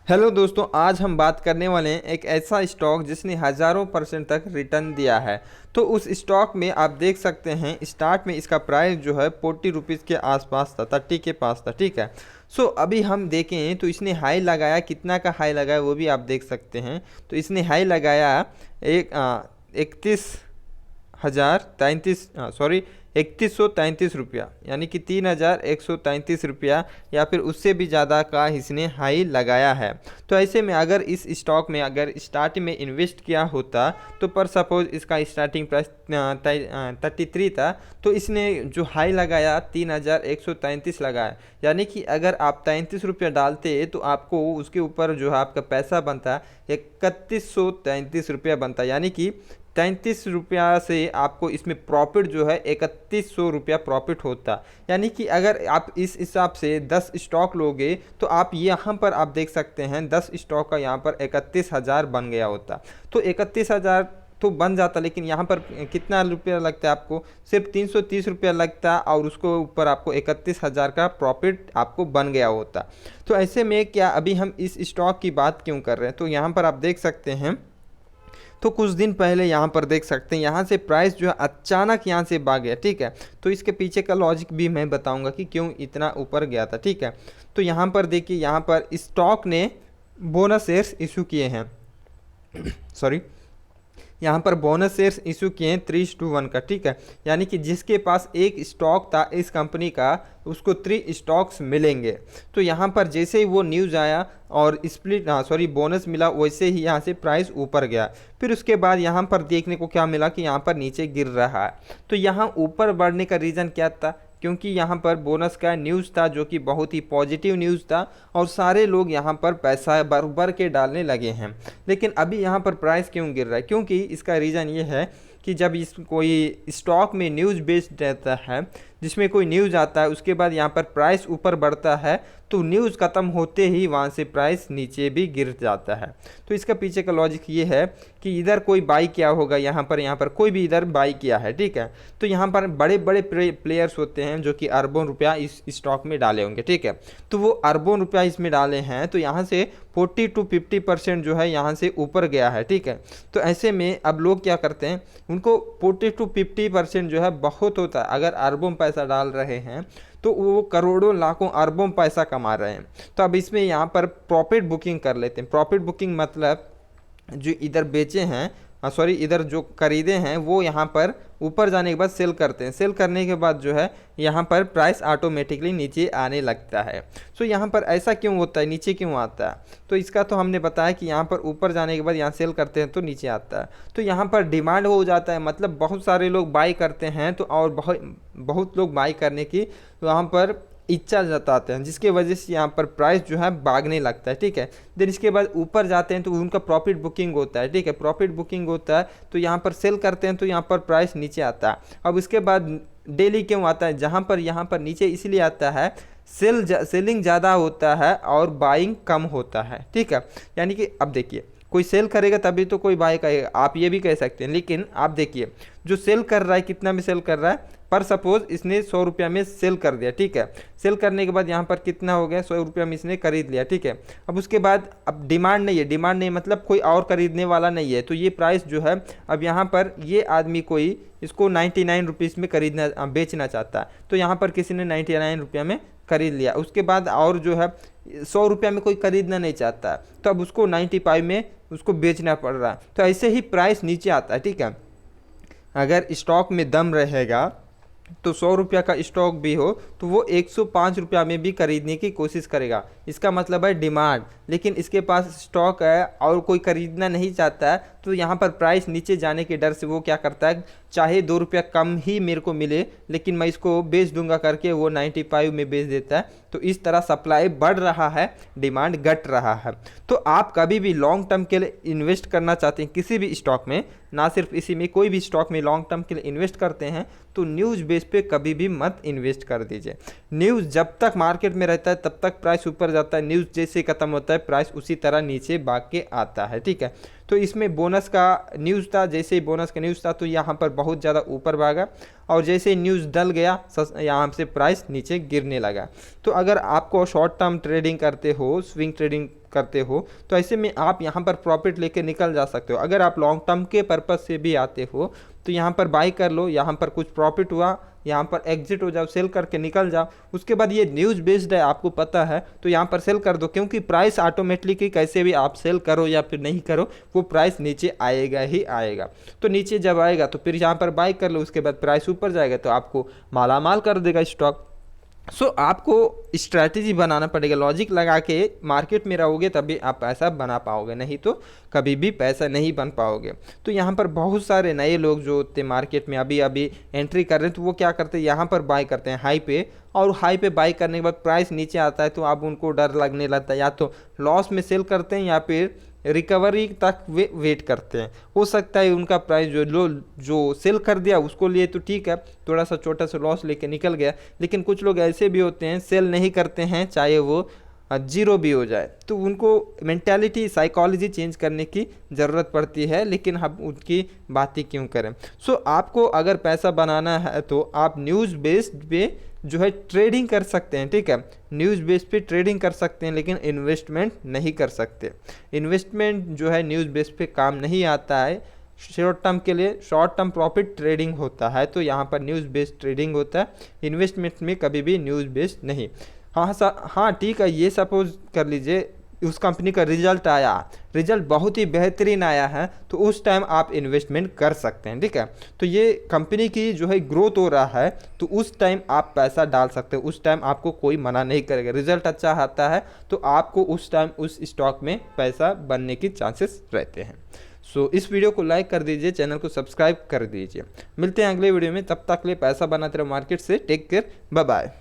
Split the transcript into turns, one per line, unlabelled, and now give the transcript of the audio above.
Hello दोस्तों, आज हम बात करने वाले हैं एक ऐसा स्टॉक जिसने हज़ारों परसेंट तक रिटर्न दिया है। तो उस स्टॉक में आप देख सकते हैं स्टार्ट में इसका प्राइस जो है 40 रुपीज़ के आसपास था, 30 के पास था। ठीक है। सो अभी हम देखें तो इसने हाई लगाया, कितना का हाई लगाया वो भी आप देख सकते हैं। तो इसने हाई लगाया एक 31,033 रुपया, यानी कि 3,133 रुपया या फिर उससे भी ज़्यादा का इसने हाई लगाया है। तो ऐसे में अगर इस स्टॉक में अगर स्टार्टिंग में इन्वेस्ट किया होता तो पर सपोज़ इसका स्टार्टिंग प्राइस 33 था, तो इसने जो हाई लगाया 3,133 लगाया, यानी कि अगर आप 33 रुपया डालते तो आपको उसके ऊपर जो है आपका पैसा बनता 3133 रुपया बनता, यानी कि 33 रुपया से आपको इसमें प्रॉफिट जो है 3100 रुपया प्रॉफिट होता। यानी कि अगर आप इस हिसाब से 10 स्टॉक लोगे तो आप यहाँ पर आप देख सकते हैं 10 स्टॉक का यहाँ पर 31,000 बन गया होता। तो 31,000 तो बन जाता, लेकिन यहाँ पर कितना रुपया लगता है आपको? सिर्फ 330 रुपया लगता और उसको ऊपर आपको 31,000 का प्रॉफिट आपको बन गया होता। तो ऐसे में क्या अभी हम इस स्टॉक की बात क्यों कर रहे हैं? तो यहाँ पर आप देख सकते हैं, तो कुछ दिन पहले यहाँ पर देख सकते हैं यहाँ से प्राइस जो है अचानक यहाँ से भाग गया। ठीक है। तो इसके पीछे का लॉजिक भी मैं बताऊंगा कि क्यों इतना ऊपर गया था। ठीक है। तो यहाँ पर देखिए, यहाँ पर स्टॉक ने बोनस शेयर्स इशू किए हैं सॉरी, यहाँ पर बोनस शेयर्स इशू किए हैं 3:1 का। ठीक है। यानी कि जिसके पास एक स्टॉक था इस कंपनी का उसको 3 स्टॉक्स मिलेंगे। तो यहाँ पर जैसे ही वो न्यूज़ आया और बोनस मिला, वैसे ही यहाँ से प्राइस ऊपर गया। फिर उसके बाद यहाँ पर देखने को क्या मिला कि यहाँ पर नीचे गिर रहा है। तो यहाँ ऊपर बढ़ने का रीज़न क्या था? क्योंकि यहाँ पर बोनस का न्यूज़ था जो कि बहुत ही पॉजिटिव न्यूज़ था और सारे लोग यहाँ पर पैसा भर भर के डालने लगे हैं। लेकिन अभी यहाँ पर प्राइस क्यों गिर रहा है? क्योंकि इसका रीज़न ये है कि जब इस कोई स्टॉक में न्यूज़ बेस्ड रहता है, जिसमें कोई न्यूज़ आता है, उसके बाद यहाँ पर प्राइस ऊपर बढ़ता है, तो न्यूज़ ख़त्म होते ही वहाँ से प्राइस नीचे भी गिर जाता है। तो इसका पीछे का लॉजिक ये है कि इधर कोई बाई किया होगा, यहाँ पर कोई भी इधर बाई किया है। ठीक है। तो यहाँ पर बड़े बड़े प्लेयर्स होते हैं जो कि अरबों रुपया इस स्टॉक में डाले होंगे। ठीक है। तो वो अरबों रुपया इसमें डाले हैं, तो यहाँ से 40-50% जो है यहाँ से ऊपर गया है। ठीक है। तो ऐसे में अब लोग क्या करते हैं, उनको 40-50% जो है बहुत होता है। अगर अरबों पैसा डाल रहे हैं तो वो करोड़ों लाखों अरबों पैसा कमा रहे हैं। तो अब इसमें यहाँ पर प्रॉफिट बुकिंग कर लेते हैं। प्रॉफिट बुकिंग मतलब जो इधर बेचे हैं, इधर जो खरीदे हैं वो यहाँ पर ऊपर जाने के बाद सेल करते हैं। सेल करने के बाद जो है यहाँ पर प्राइस ऑटोमेटिकली नीचे आने लगता है। सो यहाँ पर ऐसा क्यों होता है, नीचे क्यों आता है? तो इसका तो हमने बताया कि यहाँ पर ऊपर जाने के बाद यहाँ सेल करते हैं तो नीचे आता है। तो यहाँ पर डिमांड हो जाता है, मतलब बहुत सारे लोग बाई करते हैं, तो और बहुत बहुत लोग बाई करने की वहाँ पर इच्छा जताते हैं, जिसके वजह से यहाँ पर प्राइस जो है भागने लगता है। ठीक है। देन इसके बाद ऊपर जाते हैं तो उनका प्रॉफिट बुकिंग होता है। ठीक है। प्रॉफिट बुकिंग होता है तो यहाँ पर सेल करते हैं तो यहाँ पर प्राइस नीचे आता है। अब इसके बाद डेली क्यों आता है? जहाँ पर यहाँ पर नीचे इसलिए आता है, सेलिंग ज़्यादा होता है और बाइंग कम होता है। ठीक है। यानी कि अब देखिए, कोई सेल करेगा तभी तो कोई बाय करेगा, आप ये भी कह सकते हैं। लेकिन आप देखिए, जो सेल कर रहा है कितना में सेल कर रहा है? पर सपोज इसने 100 रुपया में सेल कर दिया। ठीक है। सेल करने के बाद यहाँ पर कितना हो गया? 100 रुपया में इसने खरीद लिया। ठीक है। अब उसके बाद अब डिमांड नहीं है, डिमांड नहीं मतलब कोई और खरीदने वाला नहीं है, तो ये प्राइस जो है अब यहाँ पर ये आदमी कोई इसको 99 रुपीज़ में खरीदना बेचना चाहता है, तो यहाँ पर किसी ने 99 रुपया में खरीद लिया। उसके बाद और जो है 100 रुपया में कोई खरीदना नहीं चाहता, तो अब उसको 95 में उसको बेचना पड़ रहा है। तो ऐसे ही प्राइस नीचे आता है। ठीक है। अगर स्टॉक में दम रहेगा तो 100 रुपया का स्टॉक भी हो तो वो 105 रुपया में भी खरीदने की कोशिश करेगा। इसका मतलब है डिमांड, लेकिन इसके पास स्टॉक है और कोई खरीदना नहीं चाहता है, तो यहाँ पर प्राइस नीचे जाने के डर से वो क्या करता है, चाहे 2 रुपया कम ही मेरे को मिले लेकिन मैं इसको बेच दूंगा करके वो 95 में बेच देता है। तो इस तरह सप्लाई बढ़ रहा है, डिमांड घट रहा है। तो आप कभी भी लॉन्ग टर्म के लिए इन्वेस्ट करना चाहते हैं किसी भी स्टॉक में, ना सिर्फ इसी में, कोई भी स्टॉक में लॉन्ग टर्म के लिए इन्वेस्ट करते हैं, तो न्यूज़ बेस पे कभी भी मत इन्वेस्ट कर दीजिए। न्यूज़ जब तक मार्केट में रहता है तब तक प्राइस ऊपर जाता है, न्यूज़ जैसे ख़त्म होता है प्राइस उसी तरह नीचे भाग के आता है। ठीक है। तो इसमें बोनस का न्यूज़ था, जैसे ही बोनस का न्यूज़ था तो यहाँ पर बहुत ज़्यादा ऊपर भागा, और जैसे ही न्यूज़ डल गया यहाँ से प्राइस नीचे गिरने लगा। तो अगर आपको शॉर्ट टर्म ट्रेडिंग करते हो, स्विंग ट्रेडिंग करते हो, तो ऐसे में आप यहाँ पर प्रॉफिट लेके निकल जा सकते हो। अगर आप लॉन्ग टर्म के पर्पज़ से भी आते हो तो यहाँ पर बाई कर लो, यहाँ पर कुछ प्रॉफिट हुआ, यहाँ पर एग्जिट हो जाओ, सेल करके निकल जाओ। उसके बाद ये न्यूज़ बेस्ड है, आपको पता है, तो यहाँ पर सेल कर दो, क्योंकि प्राइस ऑटोमेटिकली कैसे भी आप सेल करो या फिर नहीं करो वो प्राइस नीचे आएगा ही आएगा। तो नीचे जब आएगा तो फिर यहाँ पर बाई कर लो, उसके बाद प्राइस ऊपर जाएगा तो आपको मालामाल कर देगा स्टॉक। आपको स्ट्रैटेजी बनाना पड़ेगा, लॉजिक लगा के मार्केट में रहोगे तभी आप पैसा बना पाओगे, नहीं तो कभी भी पैसा नहीं बन पाओगे। तो यहाँ पर बहुत सारे नए लोग जो होते मार्केट में अभी अभी एंट्री कर रहे हैं, तो वो क्या करते हैं, यहाँ पर बाय करते हैं हाई पे, और हाई पे बाय करने के बाद प्राइस नीचे आता है तो अब उनको डर लगने लगता है, या तो लॉस में सेल करते हैं या फिर रिकवरी तक वे वेट करते हैं। हो सकता है उनका प्राइस जो सेल कर दिया उसको लिए तो ठीक है, थोड़ा सा छोटा सा लॉस लेके निकल गया, लेकिन कुछ लोग ऐसे भी होते हैं सेल नहीं करते हैं चाहे वो जीरो भी हो जाए, तो उनको मेंटालिटी साइकोलॉजी चेंज करने की ज़रूरत पड़ती है, लेकिन हम उनकी बातें क्यों करें। आपको अगर पैसा बनाना है तो आप न्यूज़ बेस्ड पे जो है ट्रेडिंग कर सकते हैं, ठीक है, न्यूज़ बेस पे ट्रेडिंग कर सकते हैं, लेकिन इन्वेस्टमेंट नहीं कर सकते। इन्वेस्टमेंट जो है न्यूज़ बेस पे काम नहीं आता है, शॉर्ट टर्म के लिए शॉर्ट टर्म प्रॉफिट ट्रेडिंग होता है, तो यहाँ पर न्यूज़ बेस्ड ट्रेडिंग होता है, इन्वेस्टमेंट में कभी भी न्यूज़ बेस्ड नहीं। हाँ ठीक है, ये सपोज कर लीजिए उस कंपनी का रिजल्ट आया, रिजल्ट बहुत ही बेहतरीन आया है, तो उस टाइम आप इन्वेस्टमेंट कर सकते हैं, ठीक है। तो ये कंपनी की जो है ग्रोथ हो रहा है तो उस टाइम आप पैसा डाल सकते हो, उस टाइम आपको कोई मना नहीं करेगा। रिजल्ट अच्छा आता है तो आपको उस टाइम उस स्टॉक में पैसा बनने की चांसेस रहते हैं। इस वीडियो को लाइक कर दीजिए, चैनल को सब्सक्राइब कर दीजिए। मिलते हैं अगले वीडियो में, तब तक के लिए पैसा बनाते रहो मार्केट से। Take care, bye bye.